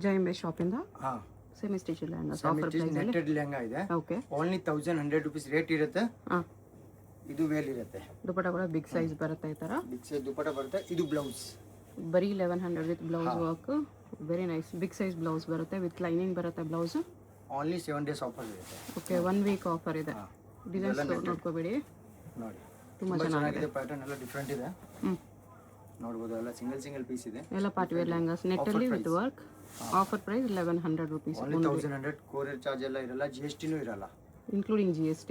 ಜೈಂಬೆ ಶಾಪಿಂದ ಹಾಂ semi stitch lehenga semi offer stitch price ಅಲ್ಲಿ. ನೆಟ್ಟೆಡ್ ಲೆಹಂಗಾ ಇದೆ. ಓಕೆ. ಓನ್ಲಿ 1100 ರುಪೀಸ್ ರೇಟ್ ಇರುತ್ತೆ. ಹಾಂ. ಇದು ವೇಲ್ ಇರುತ್ತೆ. ದುಪಟ್ಟ ಕೂಡ ಬಿಗ್ ಸೈಜ್ ಬರುತ್ತೆ ಈ ಥರ. ಬಿಗ್ ಸೈಜ್ ದುಪಟ್ಟ ಬರುತ್ತೆ. ಇದು ಬ್ಲೌಸ್ ಬರೀ 1100 with blouse work. Very nice. Big size blouse ಬರುತ್ತೆ ವಿತ್ ಲೈನಿಂಗ್ ಬರುತ್ತೆ ಬ್ಲೌಸ್. ಓನ್ಲಿ 7 ಡೇಸ್ ಆಫರ್ ಇರುತ್ತೆ. ಓಕೆ 1 ವೀಕ್ ಆಫರ್ ಇದೆ. ಡಿಸೈನ್ಸ್ ನೋಡ್ಕೋಬೇಡಿ, ನೋಡಿ ತುಂಬ ಚೆನ್ನಾಗಿದೆ. ಪ್ಯಾಟರ್ನ್ ಎಲ್ಲ ಡಿಫ್ರೆಂಟ್ ಇದೆ. ಹ್ಞೂ ನೋಡ್ಬೋದು. ಎಲ್ಲ ಸಿಂಗಲ್ ಪೀಸ್ ಇದೆ. ಎಲ್ಲ ಪಾರ್ಟಿ ವೇರ್ ಲೆಹಂಗಾಸ್ ನೆಟ್ಟಲ್ಲಿ with work. Offer price 1100 rupees. Only 1100. Courier charge ಎಲ್ಲ ಇರಲ್ಲ, GST ನೂ ಇರಲ್ಲ, including GST.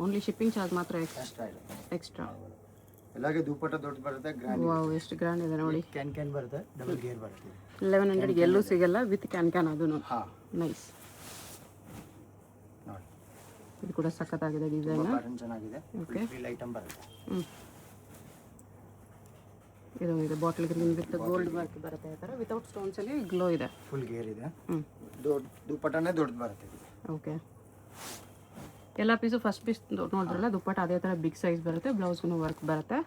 Only shipping charge ಮಾತ್ರ ಎಕ್ಸ್ಟ್ರಾ ಇರುತ್ತೆ. ಎಕ್ಸ್ಟ್ರಾ. ಎಲ್ಲಾಗೆ ದುಪಟ್ಟ ದೊಡ್ಡ ಬರುತ್ತೆ. ಗ್ರ್ಯಾಂಡ್ ವಾವ್ ಎಷ್ಟು ಗ್ರ್ಯಾಂಡ್ ಇದೆ ನೋಡಿ. ಕ್ಯಾನ್ ಬರುತ್ತೆ, ಡಬಲ್ ಗೇರ್ ಬರುತ್ತೆ. 1100 ಎಲ್ಲೂ ಸಿಗಲ್ಲ ವಿತ್ ಕ್ಯಾನ್ ಅದು. ಹಾಂ ನೈಸ್. ನೋಡಿ ಇದು ಕೂಡ ಸಖತ್ತಾಗಿದೆ ಡಿಸೈನ್. ಪ್ಯಾಟರ್ನ್ ಚೆನ್ನಾಗಿದೆ. ಓಕೆ. ಫ್ರೀಲ್ ಐಟಮ್ ಬರುತ್ತೆ. ಇದು ಇದೆ bottle green with gold work ಬರುತ್ತೆ ಈ ಥರ. ವಿತೌಟ್ ಸ್ಟೋನ್ಸ್ ಅಲ್ಲಿ ಗ್ಲೋ ಇದೆ. ಫುಲ್ ಗೇರ್ ಇದೆ. ದೊಡ್ಡ ದುಪಟ್ಟನೇ ದೊಡ್ಡದು ಬರುತ್ತೆ. ಓಕೆ. ಎಲ್ಲ ಪೀಸು ಫಸ್ಟ್ ಪೀಸ್ ನೋಡಿದ್ರಲ್ಲ ದುಪ್ಪಟ್ಟ ಅದೇ ಥರ ಬಿಗ್ ಸೈಜ್ ಬರುತ್ತೆ. ಬ್ಲೌಸ್ಗೂ ವರ್ಕ್ ಬರುತ್ತೆ.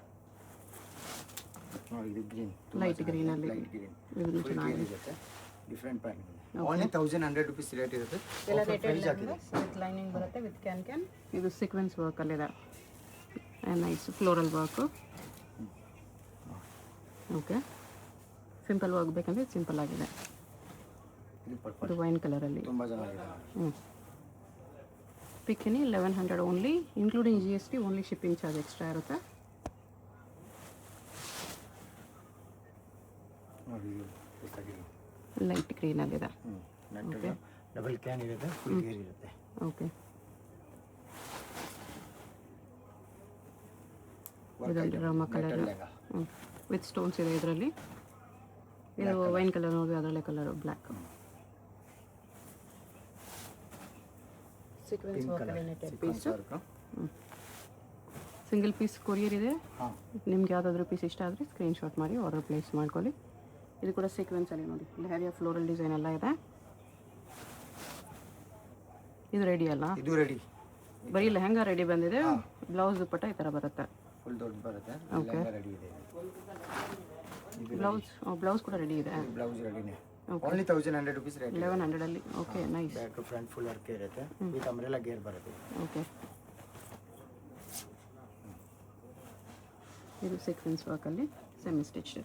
ನೋಡಿ ಇದು ಗ್ರೀನ್, ಲೈಟ್ ಗ್ರೀನ್ ಅಲ್ಲಿ. ಲೈಟ್ ಗ್ರೀನ್ ಇದು ಚೆನ್ನಾಗಿದೆ. ಇರುತ್ತೆ. ಡಿಫ್ರೆಂಟ್ ಪ್ಯಾಟರ್ನ್ ಇದೆ. ಓನ್ಲಿ 1100 ರುಪೀಸ್ ರೇಟ್ ಇರುತ್ತೆ. ಎಲ್ಲ ರೇಟೆಡ್ ವಿತ್ ಲೈನಿಂಗ್ ಬರುತ್ತೆ ವಿತ್ ಕ್ಯಾನ್. ಇದು ಸೀಕ್ವೆನ್ಸ್ ವರ್ಕ್ ಅಲ್ಲಿ ಇದೆ. Nice floral work. Okay. Simple work ಬೇಕಂದ್ರೆ ಸಿಂಪಲ್ ಆಗಿದೆ. ಇದು ವೈನ್ ಕಲರ್ ಅಲ್ಲಿ ತುಂಬಾ ಚೆನ್ನಾಗಿದೆ. ಪಿಕ್ಕಿನಿ 1100 only, including GST. Only shipping charge extra ಇರುತ್ತೆ. ಲೈಟ್ ಗ್ರೀನ್ ಅಲ್ಲಿದೆ. ಡಬಲ್ ಕ್ಯಾನ್ ಇರುತ್ತೆ, ಫುಲ್ ಗೇರ್ ಇರುತ್ತೆ. ಓಕೆ. ಇದೊಂದು ರಾಮ ಕಲರ್ ವಿತ್ ಸ್ಟೋನ್ಸ್ ಇದೆ ಇದರಲ್ಲಿ. ಇದು ವೈನ್ ಕಲರ್ ನೋಡಿ, ಅದರಲ್ಲೇ colour black. Sequence work netted piece. Single piece courier ಇದೆ. ನಿಮ್ಗೆ ಯಾವುದಾದ್ರೂ ಪೀಸ್ ಇಷ್ಟ ಆದರೆ ಸ್ಕ್ರೀನ್ಶಾಟ್ ಮಾಡಿ ಆರ್ಡರ್ ಪ್ಲೇಸ್ ಮಾಡ್ಕೊಳ್ಳಿ. ಇದು ಕೂಡ ಸೀಕ್ವೆನ್ಸಲ್ಲಿ ನೋಡಿ ಲೆಹರಿಯಾ ಫ್ಲೋರಲ್ ಡಿಸೈನ್ ಎಲ್ಲ ಇದೆ. ಇದು ರೆಡಿ ಅಲ್ಲ? ಇದು ರೆಡಿ. ಬರೀ ಲೆಹಂಗಾ ರೆಡಿ ಬಂದಿದೆ. ಬ್ಲೌಸ್ ದುಪ್ಪಟ್ಟ ಈ ಥರ ಬರುತ್ತೆ. ಫುಲ್ ದೊಡ್ಡ ಬರುತ್ತೆ. ಓಕೆ. ರೆಡಿ ಇದೆ. ಬ್ಲೌಸ್ ಕೂಡ ರೆಡಿ ಇದೆ. ಬ್ಲೌಸ್ ರೆಡಿನೇ. Only 1100 rupees rate. 1100 ಅಲ್ಲಿ. Okay nice. Back to front full work ಇರುತ್ತೆ. ವಿತ್ ಅಂಬ್ರೆಲಾ ಗೇರ್ ಬರುತ್ತೆ. ಓಕೆ. ಇದು ಸೀಕ್ವೆನ್ಸ್ ವರ್ಕಲ್ಲಿ semi stitch.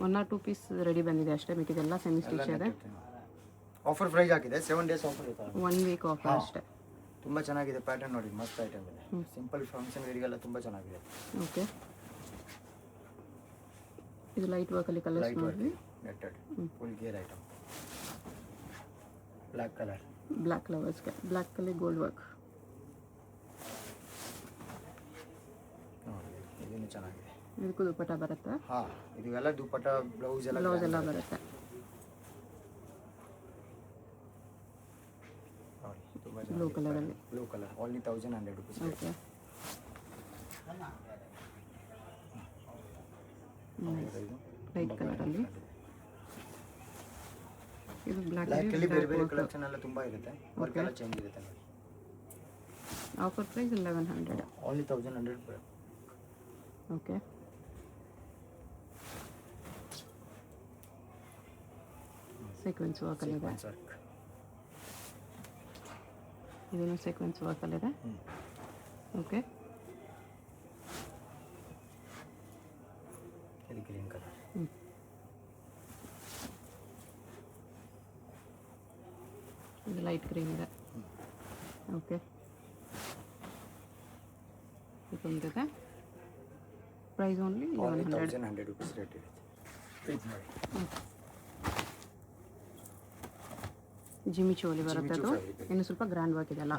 1 or 2 piece ready ಬಂದಿದೆ ಅಷ್ಟೇ, ಮಿಕ್ಕಿದೆಲ್ಲ ಸೆಮಿ ಸ್ಟಿಚ್ ಇದೆ. ಆಫರ್ ಪ್ರೈಸ್ ಹಾಕಿದೆ. 7 ಡೇಸ್ ಆಫರ್ ಇದೆ. 1 ವೀಕ್ ಆಫರ್ ಅಷ್ಟೇ. ತುಂಬ ಚೆನ್ನಾಗಿದೆ ಪ್ಯಾಟರ್ನ್ ನೋಡಿ. ಮಸ್ತ್ ಐಟಮ್ ಇದೆ. ಸಿಂಪಲ್ ಫಂಕ್ಷನ್ ವೇರಿಗೆಲ್ಲ ತುಂಬ ಚೆನ್ನಾಗಿದೆ. ಓಕೆ. ಇದು ಲೈಟ್ ವರ್ಕಲ್ಲಿ ಕಲರ್ಸ್ ನೋಡಿ. ನೆಟ್ಟೆಡ್ ಫುಲ್ ಗೇರ್ ಐಟಮ್. Black colour. ಬ್ಲ್ಯಾಕ್ ಲವರ್ಸ್ಗೆ ಬ್ಲ್ಯಾಕಲ್ಲಿ ಗೋಲ್ಡ್ ವರ್ಕ್. ನೋಡಿ ಇದನ್ನು ಚೆನ್ನಾಗಿದೆ. ಇದಕ್ಕೂ ದುಪ್ಪಟ್ಟ ಬರುತ್ತೆ. ಹಾಂ ಇದೆಲ್ಲ ದುಪ್ಪಟ್ಟ ಬ್ಲೌಸ್ ಎಲ್ಲ ಬರುತ್ತೆ. ಬ್ಲೂ ಕಲರಲ್ಲಿ. Blue colour only 1100 rupees. Okay. Light ಕಲರಲ್ಲಿ. ಇದು ಬ್ಲ್ಯಾಕ್ ಅಲ್ಲಿ ಬೇರೆ ಬೇರೆ ಕಲೆಕ್ಷನ್ ಎಲ್ಲ ತುಂಬಾ ಇರುತ್ತೆ. ವರ್ಕ್ ಎಲ್ಲ ಚೇಂಜ್ ಇರುತ್ತೆ ನೋಡಿ. Offer price 1100. Only 1100. Okay. Sequence ವರ್ಕಲ್ಲಿದೆ. ಇದನ್ನು ಸೀಕ್ವೆನ್ಸ್ ವರ್ಕಲ್ಲಿದೆ. ಓಕೆ. ಇದು ಗ್ರೀನ್ ಕಲರ್. ಇದು ಲೈಟ್ ಗ್ರೀನ್ ಇದೆ. ಓಕೆ. ಇದೊಂದಿದೆ. ಪ್ರೈಸ್ ಓನ್ಲಿ 1100 ರುಪೀಸ್ ರೇಟ್ ಇರುತ್ತೆ. ಜಿಮ್ಮಿ ಚೋಲಿ ಬರುತ್ತೆ. ಅದು ಇನ್ನು ಸ್ವಲ್ಪ ಗ್ರ್ಯಾಂಡ್ ವರ್ಕ್ ಇದೆಲ್ಲ.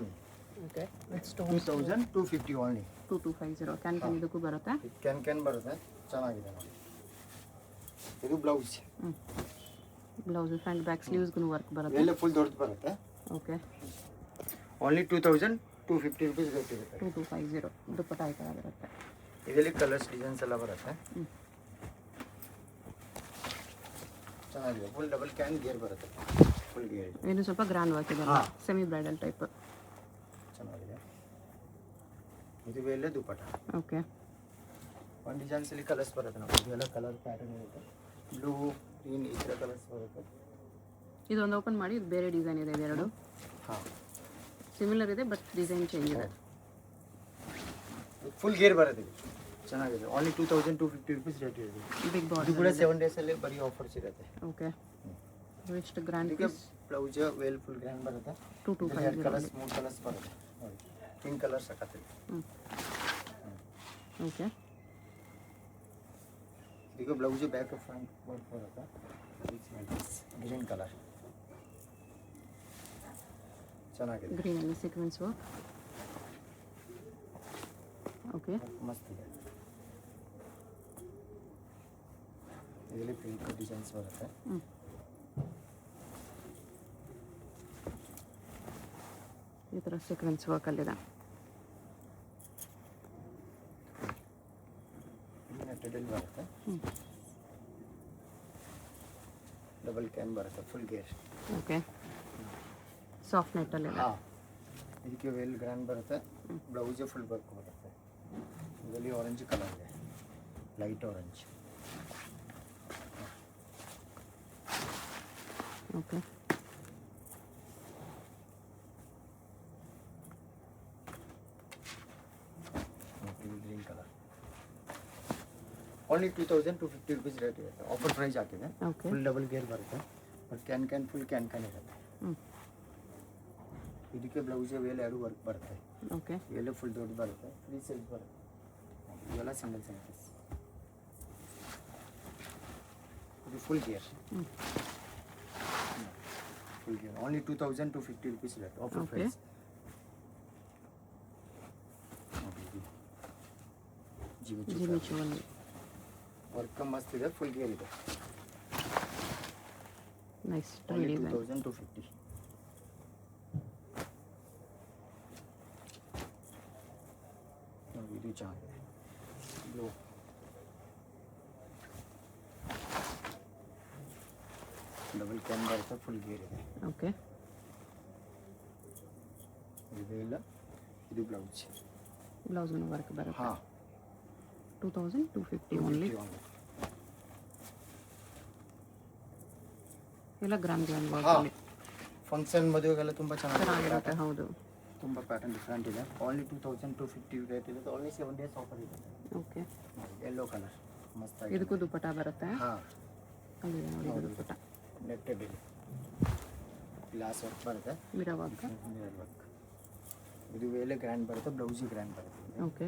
Okay. With stones 2250 only. 2250. Can ಇದಕ್ಕೂ ಬರುತ್ತೆ. ಕ್ಯಾನ್ ಬರುತ್ತೆ. ಚೆನ್ನಾಗಿದೆ ನೋಡಿ. ಇದು ಬ್ಲೌಸ್. ಬ್ಲೌಸ್ ಫ್ರಂಟ್ ಬ್ಯಾಕ್ ಸ್ಲೀವ್ಸ್ಗೂ ವರ್ಕ್ ಬರುತ್ತೆ. ಎಲ್ಲ ಫುಲ್ ದೊಡ್ಡದು ಬರುತ್ತೆ. ಓಕೆ. ಓನ್ಲಿ 2250 ರುಪೀಸ್ ರೇಟ್ ಇರುತ್ತೆ. 2250. ದುಪ್ಪಟ್ಟ ಈ ಥರ ಬರುತ್ತೆ. ಇದರಲ್ಲಿ ಕಲರ್ಸ್ ಡಿಸೈನ್ಸ್ ಎಲ್ಲ ಬರುತ್ತೆ. ಚೆನ್ನಾಗಿದೆ. ಫುಲ್ ಡಬಲ್ ಕ್ಯಾನ್ ಗೇರ್ ಬರುತ್ತೆ. Full gear. ಇನ್ನು ಸ್ವಲ್ಪ ಗ್ರ್ಯಾಂಡ್ ವರ್ಕ್ ಇದೆ. Semi bridal type. ಚೆನ್ನಾಗಿದೆ. ಇದು ವೇಲೆ ದುಪ್ಪಟ್ಟ. ಓಕೆ. ಒಂದು ಡಿಸೈನ್ಸಲ್ಲಿ ಕಲರ್ಸ್ ಬರುತ್ತೆ ನೋಡಿ. ಇದೆಲ್ಲ ಕಲರ್ ಪ್ಯಾಟರ್ನ್ ಇರುತ್ತೆ. ಬ್ಲೂ ಗ್ರೀನ್ ಈ ಥರ ಕಲರ್ಸ್ ಬರುತ್ತೆ. ಇದೊಂದು ಓಪನ್ ಮಾಡಿ, ಇದು ಬೇರೆ ಡಿಸೈನ್ ಇದೆ, ಇದೆರಡು ಹಾಂ ಸಿಮಿಲರ್ ಇದೆ ಬಟ್ ಡಿಸೈನ್ ಚೇಂಜ್ ಇದೆ. ಫುಲ್ ಗೇರ್ ಬರುತ್ತೆ ಇದು. ಚೆನ್ನಾಗಿದೆ. ಓನ್ಲಿ 2250 ರುಪೀಸ್ ರೇಟ್ ಇದೆ. ಬಿಗ್ ಬಾರ್ಡರ್ ಇದು ಕೂಡ 7 ಡೇಸಲ್ಲಿ ಬರೀ ಆಫರ್ಸ್ ಇರುತ್ತೆ. ಓಕೆ. ಎಷ್ಟು ಗ್ರ್ಯಾಂಡ್ ಇದಕ್ಕೆ ಬ್ಲೌಸ್ ವೇಲ್ ಫುಲ್ ಗ್ರ್ಯಾಂಡ್ ಬರುತ್ತೆ. 2250 ಕಲರ್ಸ್ 3 ಕಲರ್ಸ್ ಬರುತ್ತೆ ನೋಡಿ. ಪಿಂಕ್ ಕಲರ್ ಸಕತ್ತಿದೆ. ಓಕೆ. ಇದಕ್ಕೆ ಬ್ಲೌಸ್ ಬ್ಯಾಕ್ ಫ್ರಂಟ್ ವರ್ಕ್ ಬರುತ್ತೆ. ಗ್ರೀನ್ ಕಲರ್ ಚೆನ್ನಾಗಿದೆ. ಗ್ರೀನ್ ಅಲ್ಲಿ ಸೀಕ್ವೆನ್ಸ್ ವರ್ಕ್. ಓಕೆ. ಮಸ್ತ್ ಇದೆ. ಇದರಲ್ಲಿ ಪಿಂಕ್ ಡಿಸೈನ್ಸ್ ಬರುತ್ತೆ. ಈ ಥರ ಸೀಕ್ವೆನ್ಸ್ ವರ್ಕಲ್ಲಿದೆ. ನೆಟ್ಟೆಡಲ್ಲಿ ಬರುತ್ತೆ. ಡಬಲ್ ಕ್ಯಾನ್ ಬರುತ್ತೆ ಫುಲ್ ಗೇರ್. ಓಕೆ. ಸಾಫ್ಟ್ ನೆಟ್ಟಲ್ಲಿ. ಹಾಂ. ಇದಕ್ಕೆ ವೇಲ್ ಗ್ರ್ಯಾಂಡ್ ಬರುತ್ತೆ. ಬ್ಲೌಸ್ ಫುಲ್ ವರ್ಕ್ ಬರುತ್ತೆ. ಇದರಲ್ಲಿ ಆರೆಂಜ್ ಕಲರ್ ಇದೆ, light orange. Okay. Green colour only 2250 rupees rate ಇರುತ್ತೆ. ಆಫರ್ ಪ್ರೈಸ್ ಹಾಕಿದೆ. ಓಕೆ. ಫುಲ್ ಡಬಲ್ ಗೇರ್ ಬರುತ್ತೆ. ಬಟ್ ಕ್ಯಾನ್ ಫುಲ್ ಕ್ಯಾನ್ ಇರುತ್ತೆ. ಇದಕ್ಕೆ ಬ್ಲೌಸ್ ವೇಲ್ ಎರಡು ವರ್ಕ್ ಬರುತ್ತೆ. ಓಕೆ. ವೇಲ್ ಫುಲ್ ದೊಡ್ಡ ಬರುತ್ತೆ. 3 ಸೈಜ್ ಬರುತ್ತೆ. ಇವೆಲ್ಲ ಸಿಂಗಲ್ ಸೈಜಸ್. ಇದು full gear. Full gear only 2250 rupees rate. Offer price. ಜಿಮಿಚುವಲ್ಲಿ ವರ್ಕ್ ಮಸ್ತ್ ಇದೆ. ಫುಲ್ ಗೇರ್ ಇದೆ. ನೈಸ್. ಓನ್ಲಿ 2250. ಇದು ಚೆನ್ನಾಗಿದೆ. ಬ್ಲೂ ಡಬಲ್ ಕ್ಯಾನ್ ಬರುತ್ತೆ. ಫುಲ್ ಗೇರ್ ಇದೆ. ಓಕೆ. ಇದು ಇಲ್ಲ. ಇದು ಬ್ಲೌಸ್. ಬ್ಲೌಸ್ನು ವರ್ಕ್ ಬರುತ್ತೆ. ಹಾಂ. 2250 ಓನ್ಲಿ. ಎಲ್ಲ ಗ್ರಾಂಡ್ ವರ್ಕಲ್ಲಿ. ಫಂಕ್ಷನ್ ಮದುವೆಗೆಲ್ಲ ತುಂಬ ಚೆನ್ನಾಗಿರುತ್ತೆ. ಚೆನ್ನಾಗಿರುತ್ತೆ. ಹೌದು. ತುಂಬ ಪ್ಯಾಟರ್ನ್ ಡಿಫ್ರೆಂಟ್ ಇದೆ. ಓನ್ಲಿ 2250 ರೇಟ್ ಇದೆ. ಓನ್ಲಿ 7 ಡೇಸ್ ಆಫರ್ ಇದೆ. ಓಕೆ. ಯೆಲ್ಲೋ ಕಲರ್ ಮಸ್ತ್ ಆಗಿದೆ. ಇದಕ್ಕೂ ದುಪ್ಪಟ್ಟ ಬರುತ್ತೆ. ಹಾಂ. ಅಲ್ಲಿದೆ ನೋಡಿ ಇದು ದುಪ್ಪಟ್ಟ. ನೆಟ್ಟೆಡ್ ಇದೆ. ಗ್ಲಾಸ್ ವರ್ಕ್ ಬರುತ್ತೆ. Mirror work. Mirror work. ಇದು ವೇಲೆ ಗ್ರ್ಯಾಂಡ್ ಬರುತ್ತೆ. ಬ್ಲೌಸ್ ಗ್ರ್ಯಾಂಡ್ ಬರುತ್ತೆ. ಓಕೆ.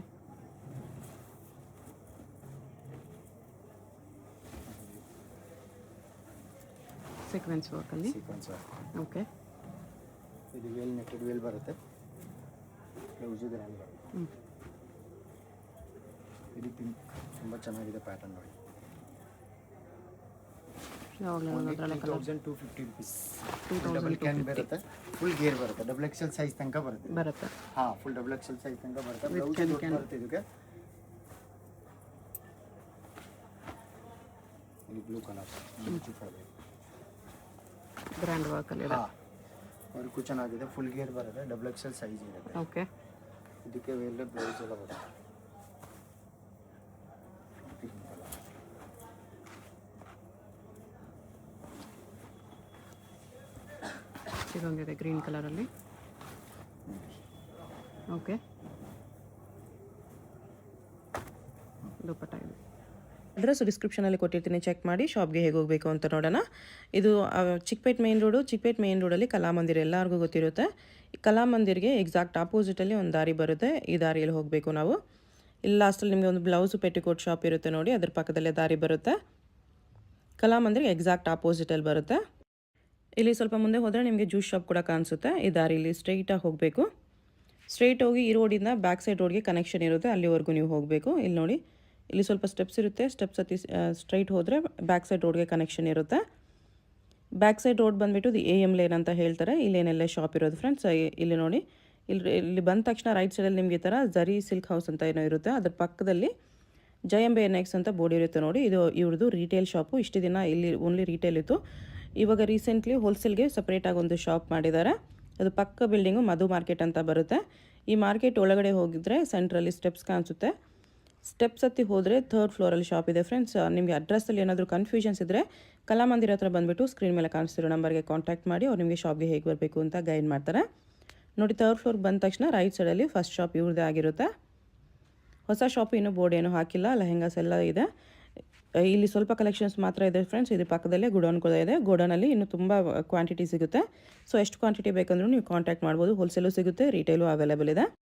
ಸೀಕ್ವೆನ್ಸ್ ವರ್ಕಲ್ಲಿ. Sequence work. ಓಕೆ. ಇದು ವೇಲ್ ನೆಟ್ಟೆಡ್ ವೇಲ್ ಬರುತ್ತೆ. ಬ್ಲೌಸ್ ಗ್ರ್ಯಾಂಡ್ ಬರುತ್ತೆ. ಇದು ಪಿಂಕ್ ತುಂಬ ಚೆನ್ನಾಗಿದೆ ಪ್ಯಾಟರ್ನ್ ನೋಡಿ. ಯಾವಾಗಲೂ ಅದರಲ್ಲೇ ಕಲರ್. 2250 ರುಪೀಸ್. 2250 ಡಬಲ್ ಕ್ಯಾನ್ ಬರುತ್ತೆ. ಫುಲ್ ಗೇರ್ ಬರುತ್ತೆ. ಡಬಲ್ ಎಕ್ಸೆಲ್ ಸೈಜ್ ತನಕ ಬರುತ್ತೆ. ಬರುತ್ತೆ. ಹಾಂ. ಫುಲ್ ಡಬಲ್ ಎಕ್ಸೆಲ್ ಸೈಜ್ ತನಕ ಬರುತ್ತೆ. With blouse can. ಬರುತ್ತೆ. ಇದಕ್ಕೆ ಇದು ಬ್ಲೂ ಕಲರ್ ಗ್ರ್ಯಾಂಡ್ ವರ್ಕಲ್ಲಿ ಇದೆ. ಹಾಂ. ವರ್ಕು ಚೆನ್ನಾಗಿದೆ. ಫುಲ್ ಗೇರ್ ಬರುತ್ತೆ. ಡಬಲ್ ಎಕ್ಸೆಲ್ ಸೈಜ್ ಇರುತ್ತೆ. ಓಕೆ. ಇದಕ್ಕೆ ವೇಲೆ ಬ್ಲೌಸ್ ಎಲ್ಲ ಬರುತ್ತೆ. ಇದೊಂದಿದೆ ಗ್ರೀನ್ ಕಲರಲ್ಲಿ. ಓಕೆ. ದುಪ್ಪಟ್ಟ ಇದೆ. ಅಡ್ರೆಸ್ ಡಿಸ್ಕ್ರಿಪ್ಷನಲ್ಲಿ ಕೊಟ್ಟಿರ್ತೀನಿ, ಚೆಕ್ ಮಾಡಿ ಶಾಪ್ಗೆ ಹೇಗೆ ಹೋಗಬೇಕು ಅಂತ ನೋಡೋಣ. ಇದು Chickpet main road. Chickpet main ರೋಡಲ್ಲಿ ಕಲಾಮಂದಿರ ಎಲ್ಲರಿಗೂ ಗೊತ್ತಿರುತ್ತೆ. ಕಲಾಮಂದಿರ್ಗೆ ಎಕ್ಸಾಕ್ಟ್ ಆಪೋಸಿಟಲ್ಲಿ ಒಂದು ದಾರಿ ಬರುತ್ತೆ. ಈ ದಾರಿಯಲ್ಲಿ ಹೋಗಬೇಕು ನಾವು. ಇಲ್ಲಿ ಲಾಸ್ಟಲ್ಲಿ ನಿಮಗೆ ಒಂದು ಬ್ಲೌಸು ಪೆಟಿಕೋಟ್ ಶಾಪ್ ಇರುತ್ತೆ ನೋಡಿ, ಅದ್ರ ಪಕ್ಕದಲ್ಲೇ ದಾರಿ ಬರುತ್ತೆ. ಕಲಾಮಂದಿರ್ಗೆ ಎಕ್ಸಾಕ್ಟ್ ಆಪೋಸಿಟಲ್ಲಿ ಬರುತ್ತೆ. ಇಲ್ಲಿ ಸ್ವಲ್ಪ ಮುಂದೆ ಹೋದರೆ ನಿಮಗೆ ಜ್ಯೂಸ್ ಶಾಪ್ ಕೂಡ ಕಾಣಿಸುತ್ತೆ. ಈ ದಾರಿಲಿ ಸ್ಟ್ರೈಟಾಗಿ ಹೋಗಬೇಕು. ಸ್ಟ್ರೈಟ್ ಹೋಗಿ ಈ ರೋಡಿಂದ ಬ್ಯಾಕ್ ಸೈಡ್ ರೋಡ್ಗೆ ಕನೆಕ್ಷನ್ ಇರುತ್ತೆ, ಅಲ್ಲಿವರೆಗೂ ನೀವು ಹೋಗಬೇಕು. ಇಲ್ಲಿ ನೋಡಿ, ಇಲ್ಲಿ ಸ್ವಲ್ಪ ಸ್ಟೆಪ್ಸ್ ಇರುತ್ತೆ. ಸ್ಟೆಪ್ಸ್ ಹತ್ತಿ ಸ್ಟ್ರೈಟ್ ಹೋದರೆ ಬ್ಯಾಕ್ ಸೈಡ್ ರೋಡ್ಗೆ ಕನೆಕ್ಷನ್ ಇರುತ್ತೆ. ಬ್ಯಾಕ್ ಸೈಡ್ ರೋಡ್ ಬಂದುಬಿಟ್ಟು ಇದು AM ಲೇನ್ ಅಂತ ಹೇಳ್ತಾರೆ. ಇಲ್ಲೇನೆಲ್ಲ ಶಾಪ್ ಇರೋದು ಫ್ರೆಂಡ್ಸ್. ಇಲ್ಲಿ ನೋಡಿ, ಇಲ್ಲಿ ಬಂದ ತಕ್ಷಣ ರೈಟ್ ಸೈಡಲ್ಲಿ ನಿಮಗೆ ಈ ಥರ ಜರಿ ಸಿಲ್ಕ್ ಹೌಸ್ ಅಂತ ಏನೋ ಇರುತ್ತೆ. ಅದ್ರ ಪಕ್ಕದಲ್ಲಿ ಜಯಂಬೆ ನೆಕ್ಸ್ ಅಂತ ಬೋರ್ಡ್ ಇರುತ್ತೆ ನೋಡಿ. ಇದು ಇವ್ರದ್ದು ರಿಟೇಲ್ ಶಾಪು. ಇಷ್ಟು ದಿನ ಇಲ್ಲಿ ಓನ್ಲಿ ರಿಟೇಲ್ ಇತ್ತು. ಇವಾಗ ರೀಸೆಂಟ್ಲಿ ಹೋಲ್ಸೇಲ್ಗೆ ಸಪ್ರೇಟಾಗಿ ಒಂದು ಶಾಪ್ ಮಾಡಿದ್ದಾರೆ. ಅದು ಪಕ್ಕ ಬಿಲ್ಡಿಂಗು ಮಧು ಮಾರ್ಕೆಟ್ ಅಂತ ಬರುತ್ತೆ. ಈ ಮಾರ್ಕೆಟ್ ಒಳಗಡೆ ಹೋಗಿದ್ರೆ ಸೆಂಟ್ರಲ್ಲಿ ಸ್ಟೆಪ್ಸ್ ಕಾಣಿಸುತ್ತೆ. ಸ್ಟೆಪ್ಸ್ ಹತ್ತಿ ಹೋದರೆ ಥರ್ಡ್ ಫ್ಲೋರಲ್ಲಿ ಶಾಪ್ ಇದೆ ಫ್ರೆಂಡ್ಸ್. ನಿಮಗೆ ಅಡ್ರೆಸ್ಸಲ್ಲಿ ಏನಾದರೂ ಕನ್ಫ್ಯೂಷನ್ಸ್ ಇದ್ದರೆ ಕಲಾಮಂದಿರ ಹತ್ರ ಬಂದುಬಿಟ್ಟು ಸ್ಕ್ರೀನ್ ಮೇಲೆ ಕಾಣಿಸ್ತಿರೋ ನಂಬರ್ಗೆ ಕಾಂಟ್ಯಾಕ್ಟ್ ಮಾಡಿ ಅವ್ರು ನಿಮಗೆ ಶಾಪ್ಗೆ ಹೇಗೆ ಬರಬೇಕು ಅಂತ ಗೈಡ್ ಮಾಡ್ತಾರೆ. ನೋಡಿ, ಥರ್ಡ್ ಫ್ಲೋರ್ ಬಂದ ತಕ್ಷಣ ರೈಟ್ ಸೈಡಲ್ಲಿ ಫಸ್ಟ್ ಶಾಪ್ ಇವ್ರದ್ದೇ ಆಗಿರುತ್ತೆ. ಹೊಸ ಶಾಪ್ ಇನ್ನೂ ಬೋರ್ಡ್ ಏನೂ ಹಾಕಿಲ್ಲ, ಲೆಹೆಂಗಾಸ್ ಎಲ್ಲ ಇದೆ. ಇಲ್ಲಿ ಸ್ವಲ್ಪ ಕಲೆಕ್ಷನ್ಸ್ ಮಾತ್ರ ಇದೆ ಫ್ರೆಂಡ್ಸ್. ಇದ್ರ ಪಕ್ಕದಲ್ಲೇ ಗೋಡೌನ್ ಕೂಡ ಇದೆ. ಗೋಡೌನಲ್ಲಿ ಇನ್ನೂ ತುಂಬ ಕ್ವಾಂಟಿಟಿ ಸಿಗುತ್ತೆ. ಸೊ ಎಷ್ಟು ಕ್ವಾಂಟಿಟಿ ಬೇಕಂದ್ರೂ ನೀವು ಕಾಂಟ್ಯಾಕ್ಟ್ ಮಾಡ್ಬೋದು. ಹೋಲ್ಸೇಲು ಸಿಗುತ್ತೆ, ರಿಟೇಲು ಅವೈಲೇಬಲ್ ಇದೆ.